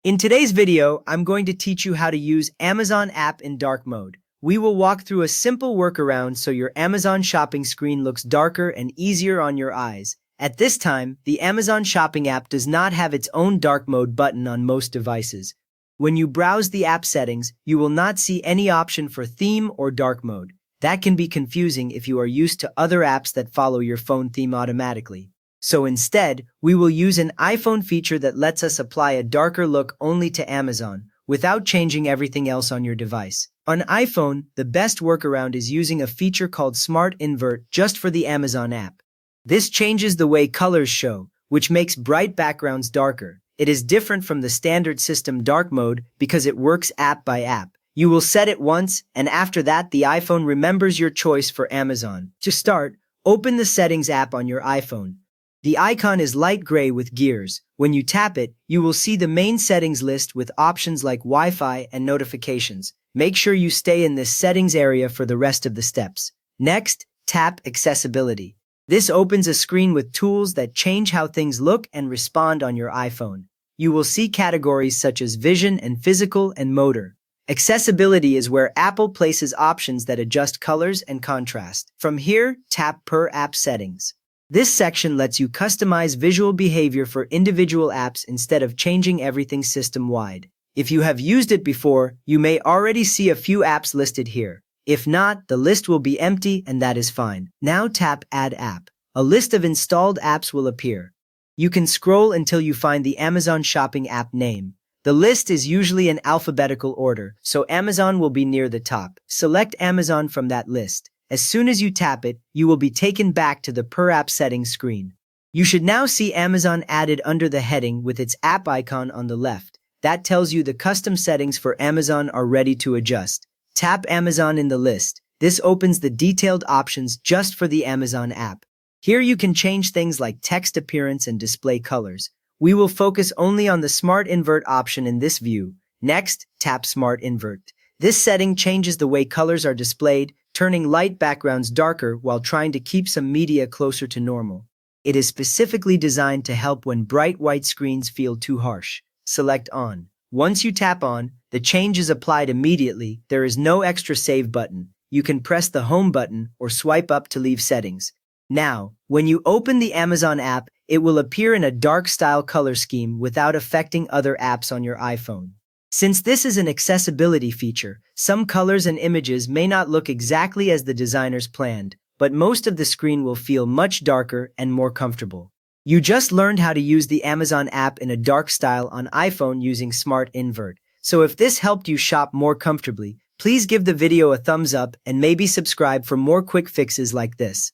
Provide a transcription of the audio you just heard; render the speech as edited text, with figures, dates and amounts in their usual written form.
In today's video, I'm going to teach you how to use Amazon app in dark mode. We will walk through a simple workaround so your Amazon shopping screen looks darker and easier on your eyes. At this time, the Amazon shopping app does not have its own dark mode button on most devices. When you browse the app settings, you will not see any option for theme or dark mode. That can be confusing if you are used to other apps that follow your phone theme automatically. So instead, we will use an iPhone feature that lets us apply a darker look only to Amazon, without changing everything else on your device. On iPhone, the best workaround is using a feature called Smart Invert just for the Amazon app. This changes the way colors show, which makes bright backgrounds darker. It is different from the standard system dark mode because it works app by app. You will set it once, and after that the iPhone remembers your choice for Amazon. To start, open the Settings app on your iPhone. The icon is light gray with gears. When you tap it, you will see the main settings list with options like Wi-Fi and notifications. Make sure you stay in this settings area for the rest of the steps. Next, tap Accessibility. This opens a screen with tools that change how things look and respond on your iPhone. You will see categories such as vision and physical and motor. Accessibility is where Apple places options that adjust colors and contrast. From here, tap Per App Settings. This section lets you customize visual behavior for individual apps instead of changing everything system-wide. If you have used it before, you may already see a few apps listed here. If not, the list will be empty and that is fine. Now tap Add App. A list of installed apps will appear. You can scroll until you find the Amazon Shopping app name. The list is usually in alphabetical order, so Amazon will be near the top. Select Amazon from that list. As soon as you tap it, you will be taken back to the Per App Settings screen. You should now see Amazon added under the heading with its app icon on the left. That tells you the custom settings for Amazon are ready to adjust. Tap Amazon in the list. This opens the detailed options just for the Amazon app. Here you can change things like text appearance and display colors. We will focus only on the Smart Invert option in this view. Next, tap Smart Invert. This setting changes the way colors are displayed, turning light backgrounds darker while trying to keep some media closer to normal. It is specifically designed to help when bright white screens feel too harsh. Select On. Once you tap On, the change is applied immediately. There is no extra save button. You can press the Home button or swipe up to leave settings. Now, when you open the Amazon app, it will appear in a dark style color scheme without affecting other apps on your iPhone. Since this is an accessibility feature, some colors and images may not look exactly as the designers planned, but most of the screen will feel much darker and more comfortable. You just learned how to use the Amazon app in a dark style on iPhone using Smart Invert. So if this helped you shop more comfortably, please give the video a thumbs up and maybe subscribe for more quick fixes like this.